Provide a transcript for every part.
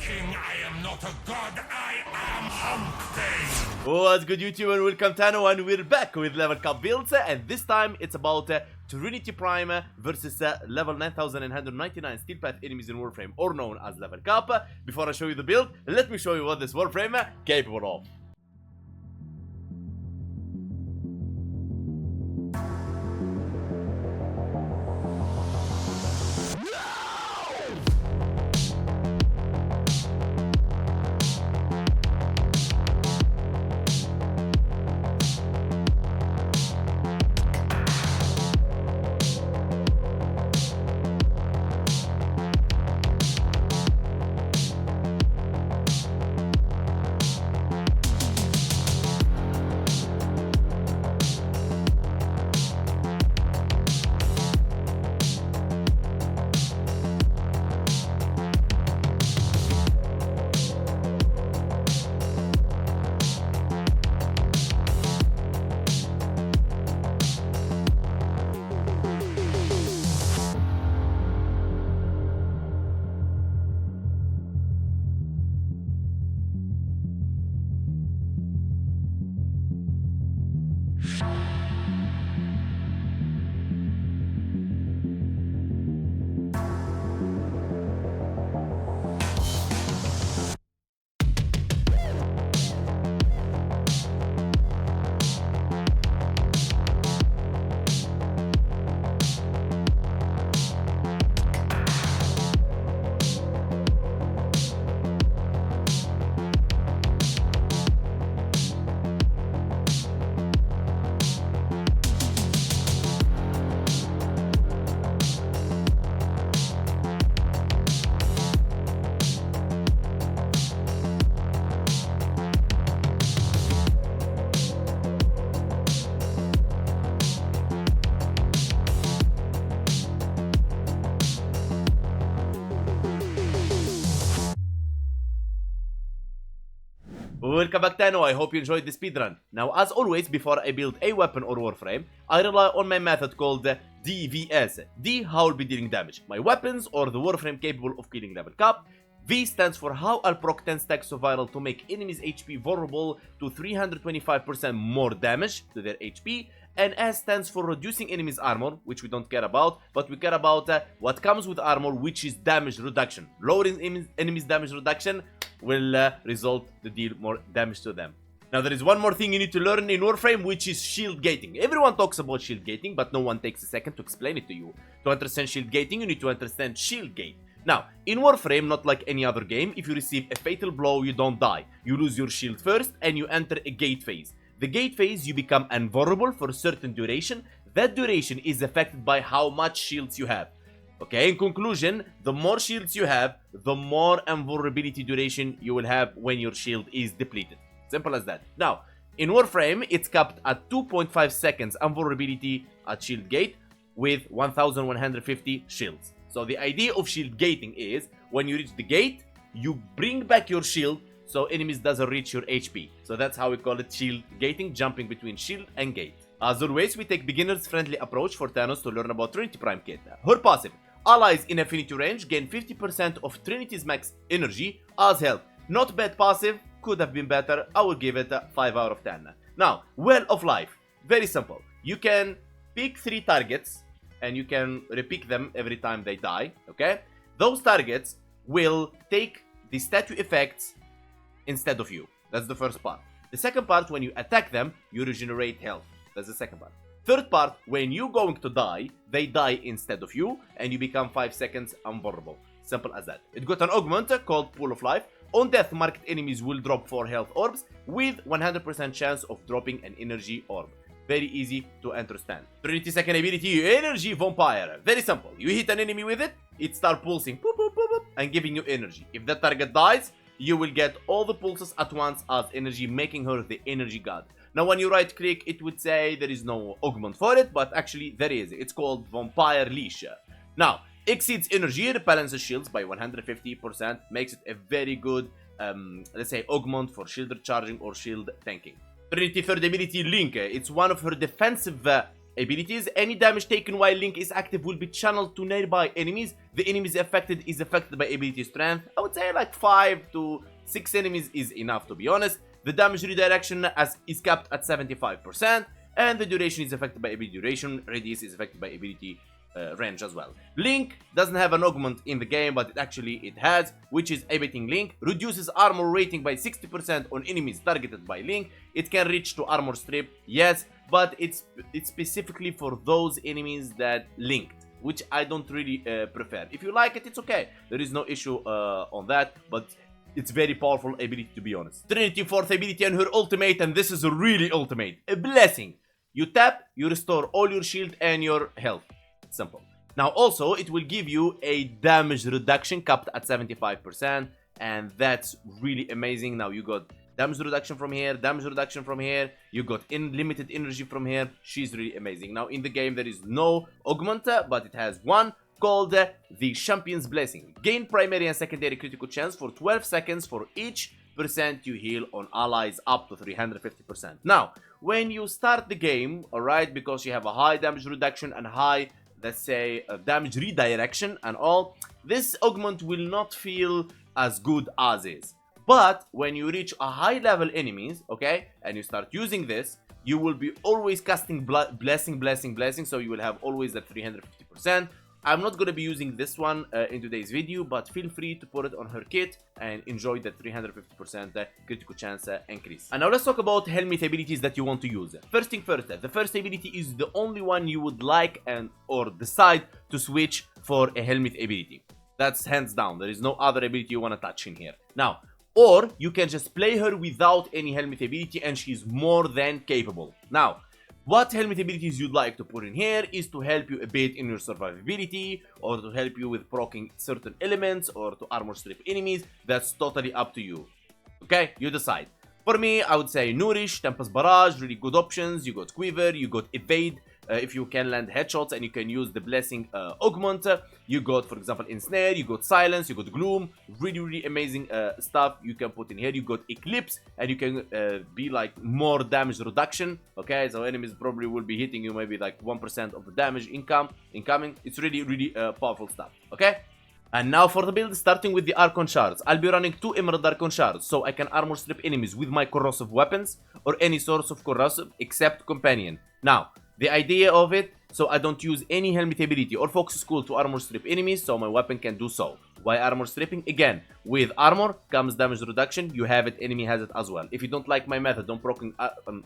king, I am not a god, I am Humpday! What's good, YouTube, and welcome to Tano, and we're back with level cap builds, and this time it's about Trinity Prime versus level 9999 steel path enemies in Warframe, or known as level cap. Before I show you the build, let me show you what this Warframe capable of. Welcome back, Tano. I hope you enjoyed the speedrun. Now, as always, before I build a weapon or warframe, I rely on my method called DVS. D, how I'll be dealing damage. My weapons or the warframe capable of killing level cap. V stands for how I'll proc 10 stacks of viral to make enemies HP vulnerable to 325% more damage to their HP. And S stands for reducing enemies armor, which we don't care about, but we care about what comes with armor, which is damage reduction. Lowering enemies damage reduction will result to deal more damage to them. Now, there is one more thing you need to learn in Warframe, which is shield gating. Everyone talks about shield gating, but no one takes a second to explain it to you. To understand shield gating, you need to understand shield gate. Now, in Warframe, not like any other game, if you receive a fatal blow, you don't die. You lose your shield first, and you enter a gate phase. The gate phase, you become invulnerable for a certain duration. That duration is affected by how much shields you have. Okay, in conclusion, the more shields you have, the more invulnerability duration you will have when your shield is depleted. Simple as that. Now, in Warframe, it's capped at 2.5 seconds invulnerability at shield gate with 1150 shields. So the idea of shield gating is, when you reach the gate, you bring back your shield so enemies doesn't reach your HP. So that's how we call it shield gating, jumping between shield and gate. As always, we take beginners friendly approach for Thanos to learn about Trinity Prime kit. Her passive, allies in affinity range gain 50% of Trinity's max energy as health. Not bad passive, could have been better. I will give it a 5 out of 10. Now, Well of Life, very simple. You can pick 3 targets and you can repick them every time they die, okay? Those targets will take the statue effects instead of you. That's the first part. The second part, when you attack them, you regenerate health. That's the second part. Third part, when you're going to die, they die instead of you, and you become 5 seconds invulnerable. Simple as that. It got an augment called Pool of Life. On death, marked enemies will drop 4 health orbs with 100% chance of dropping an energy orb. Very easy to understand. Trinity second ability, Energy Vampire. Very simple. You hit an enemy with it, it starts pulsing boop, boop, boop, boop, and giving you energy. If that target dies, you will get all the pulses at once as energy, making her the energy god. Now, when you right click, it would say there is no augment for it, but actually there is. It's called Vampire Leash. Now, exceeds energy, rebalances shields by 150%, makes it a very good, let's say, augment for shield recharging or shield tanking. Trinity third ability, Link. It's one of her defensive abilities. Any damage taken while Link is active will be channeled to nearby enemies. The enemies affected is affected by ability strength. I would say like 5 to 6 enemies is enough, to be honest. The damage redirection is capped at 75%, and the duration is affected by ability duration. Radius is affected by ability range as well. Link doesn't have an augment in the game, but it has, which is Abating Link. Reduces armor rating by 60% on enemies targeted by Link. It can reach to armor strip, yes, but it's specifically for those enemies that linked, which I don't really prefer. If you like it, it's okay. There is no issue on that, but it's very powerful ability, to be honest. Trinity 4th ability and her ultimate, and this is a really ultimate. A blessing. You tap, you restore all your shield and your health. Simple. Now also, it will give you a damage reduction capped at 75%, and that's really amazing. Now you got damage reduction from here, damage reduction from here, you got unlimited energy from here. She's really amazing. Now in the game there is no augment, but it has one called the Champion's Blessing. Gain primary and secondary critical chance for 12 seconds for each % you heal on allies up to 350%. Now, when you start the game, alright, because you have a high damage reduction and high, let's say, damage redirection and all, this augment will not feel as good as is. But when you reach a high level enemies, okay, and you start using this, you will be always casting blessing, so you will have always that 350%. I'm not going to be using this one in today's video, but feel free to put it on her kit and enjoy the 350% critical chance increase. And now let's talk about helmet abilities that you want to use. First thing first, the first ability is the only one you would like or decide to switch for a helmet ability. That's hands down. There is no other ability you want to touch in here. Now, or you can just play her without any helmet ability and she's more than capable. Now, what helmet abilities you'd like to put in here is to help you a bit in your survivability, or to help you with proccing certain elements, or to armor strip enemies. That's totally up to you. Okay, you decide. For me, I would say Nourish, Tempest Barrage, really good options. You got Quiver, you got Evade, if you can land headshots and you can use the Blessing augment. You got, for example, Ensnare, you got Silence, you got Gloom. Really amazing stuff you can put in here. You got Eclipse, and you can be like more damage reduction. Okay, so enemies probably will be hitting you maybe like 1% of the damage incoming. It's really powerful stuff. Okay. And now for the build, starting with the Archon shards. I'll be running 2 Emerald Archon shards, so I can armor strip enemies with my corrosive weapons or any source of corrosive except companion. Now, the idea of it, so I don't use any helmet ability or focus school to armor strip enemies, so my weapon can do so. Why armor stripping? Again, with armor comes damage reduction. You have it, enemy has it as well. If you don't like my method on proccing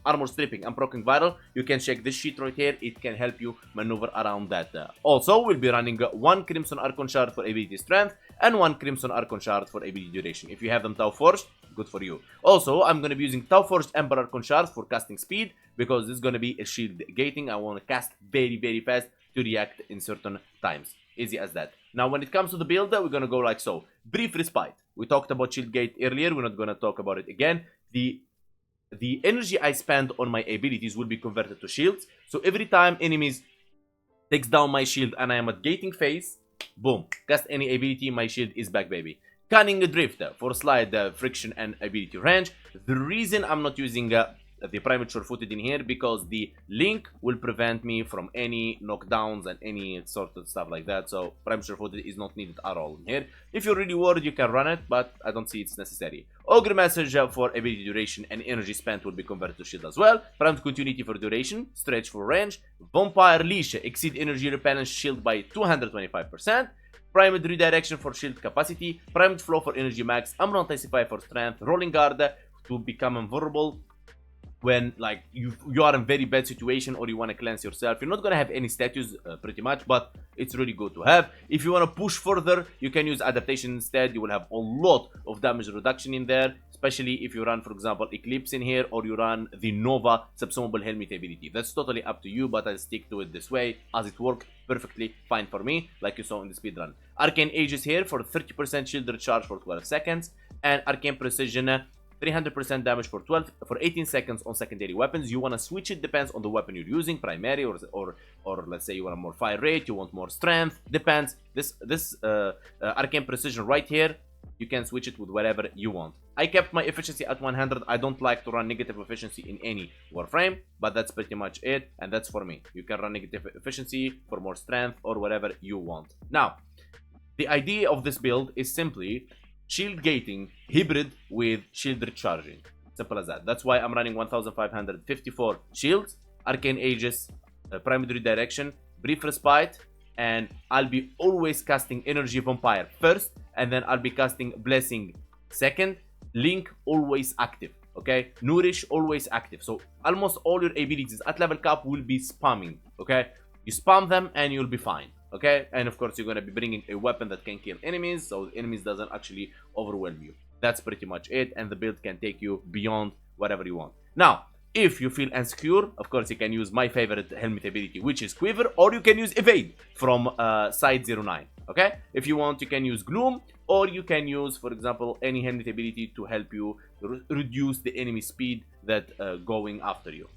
armor stripping and proccing viral, you can check this sheet right here. It can help you maneuver around that. Also, we'll be running 1 Crimson Archon shard for ability strength and 1 Crimson Archon shard for ability duration. If you have them Tau Forged, good for you. Also, I'm going to be using Tau Forged Ember Archon shards for casting speed, because this is going to be a shield gating. I want to cast very fast to react in certain times. Easy as that. Now, when it comes to the build, we're going to go like so. Brief Respite. We talked about shield gate earlier. We're not going to talk about it again. The energy I spend on my abilities will be converted to shields. So every time enemies takes down my shield and I am at gating phase, boom, cast any ability, my shield is back, baby. Cunning Drift for slide friction and ability range. The reason I'm not using the premature footed in here, because the link will prevent me from any knockdowns and any sort of stuff like that. So premature footed is not needed at all in here. If you're really worried, you can run it, but I don't see it's necessary. Ogre Message for ability duration and energy spent will be converted to shield as well. Primed Continuity for duration, Stretch for range. Vampire Leash exceed energy repellent shield by 225%. Primed Redirection for shield capacity. Primed Flow for energy max. Armor Intensify for strength. Rolling Guard to become invulnerable when like you are in very bad situation or you want to cleanse yourself. You're not gonna have any statues pretty much, but it's really good to have. If you want to push further, you can use adaptation instead. You will have a lot of damage reduction in there, especially if you run, for example, Eclipse in here, or you run the Nova subsumable helmet ability. That's totally up to you, but I'll stick to it this way as it worked perfectly fine for me, like you saw in the speedrun. Arcane Aegis here for 30% shield recharge for 12 seconds, and Arcane Precision 300% damage for 18 seconds on secondary weapons. You want to switch it, depends on the weapon you're using, primary or let's say you want a more fire rate, you want more strength, depends. This Arcane Precision right here, you can switch it with whatever you want. I kept my efficiency at 100. I don't like to run negative efficiency in any Warframe, but that's pretty much it, and that's for me. You can run negative efficiency for more strength or whatever you want. Now, the idea of this build is simply shield gating hybrid with shield recharging. Simple as that. That's why I'm running 1554 shields, arcane aegis, primary redirection, brief respite, and I'll be always casting energy vampire first, and then I'll be casting blessing second, link always active, okay, nourish always active. So almost all your abilities at level cap will be spamming, okay, you spam them and you'll be fine, okay. And of course you're going to be bringing a weapon that can kill enemies, so enemies doesn't actually overwhelm you. That's pretty much it, and the build can take you beyond whatever you want. Now, if you feel insecure, of course you can use my favorite helmet ability, which is Quiver, or you can use Evade from side 09, okay? If you want, you can use Gloom, or you can use, for example, any helmet ability to help you reduce the enemy speed that going after you.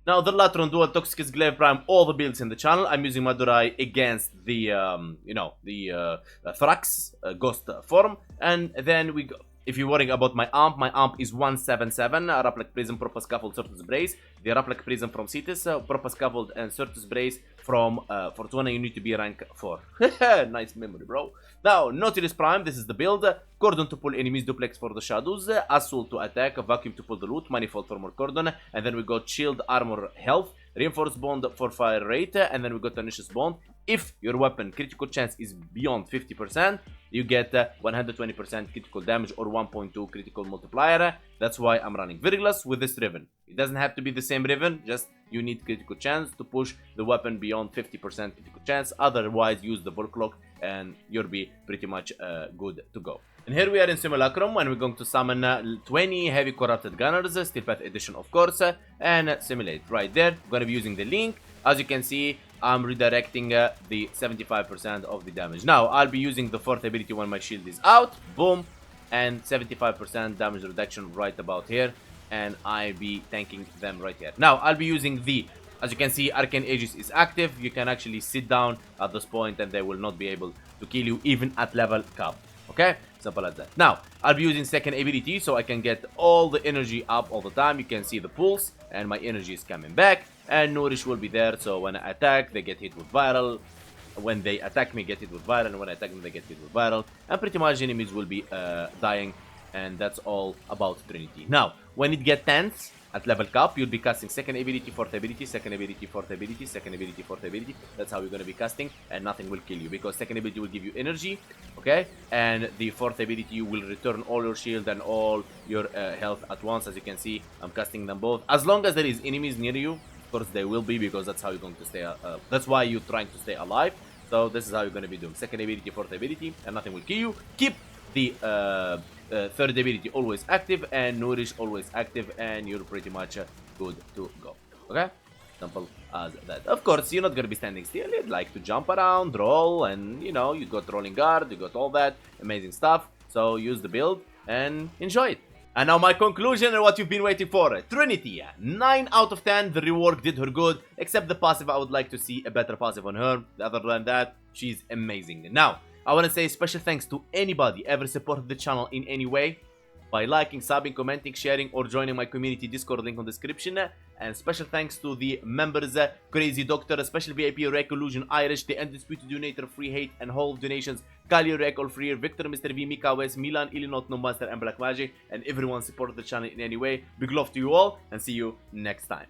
Now, the Latron Dual Toxicus Glaive Prime, all the builds in the channel. I'm using Madurai against the, Thrax Ghost form, and then we go. If you're worrying about my amp is 177, Raplak Prism, Proper Scaffold, Certus Brace. The Raplak Prism from Cetus, Proper Scaffold and Certus Brace from Fortuna, you need to be rank 4. Nice memory, bro. Now, Nautilus Prime, this is the build. Cordon to pull enemies, Duplex for the shadows, Assault to attack, Vacuum to pull the loot, Manifold for more cordon, and then we got Shield, Armor, Health, Reinforced Bond for fire rate, and then we got Tenacious Bond. If your weapon critical chance is beyond 50%, you get 120% critical damage or 1.2 critical multiplier. That's why I'm running Virulus with this Riven. It doesn't have to be the same Riven, just you need critical chance to push the weapon beyond 50% critical chance. Otherwise, use the Volclock and you'll be pretty much good to go. And here we are in Simulacrum, and we're going to summon 20 Heavy Corrupted Gunners, Steel Path Edition of course, and Simulate right there. I'm going to be using the link. As you can see, I'm redirecting the 75% of the damage. Now, I'll be using the fourth ability when my shield is out. Boom. And 75% damage reduction right about here. And I'll be tanking them right here. Now, I'll be using the... As you can see, Arcane Aegis is active. You can actually sit down at this point and they will not be able to kill you even at level cap. Okay? Simple as that. Now, I'll be using second ability so I can get all the energy up all the time. You can see the pulse and my energy is coming back. And Nourish will be there, so when I attack, they get hit with viral. When they attack me, get hit with viral. And when I attack them, they get hit with viral. And pretty much enemies will be dying. And that's all about Trinity. Now, when it gets tense, at level cap, you'll be casting second ability, fourth ability, second ability, fourth ability, second ability, fourth ability. That's how you're going to be casting, and nothing will kill you, because second ability will give you energy, okay? And the fourth ability will return all your shield and all your health at once. As you can see, I'm casting them both. As long as there is enemies near you, of course they will be, because that's how you're going to stay, that's why you're trying to stay alive. So this is how you're going to be doing. Second ability, fourth ability, and nothing will kill you. Keep the third ability always active, and Nourish always active, and you're pretty much good to go. Okay? Simple as that. Of course, you're not going to be standing still. You'd like to jump around, roll, and you know, you got rolling guard, you got all that amazing stuff. So use the build and enjoy it. And now my conclusion and what you've been waiting for. Trinity, 9 out of 10. The rework did her good, except the passive. I would like to see a better passive on her. Other than that, she's amazing. Now, I want to say special thanks to anybody ever supported the channel in any way by liking, subbing, commenting, sharing, or joining my community Discord, link on the description. And special thanks to the members, Crazy Doctor, Special VIP, Rec Illusion, Irish, The Undisputed Donator, Free Hate, and Whole Donations, Kali, Rec, All Free, Victor, Mr. V, Mika West, Milan, Illinois, No Master, and Black Magic, and everyone supported the channel in any way. Big love to you all, and see you next time.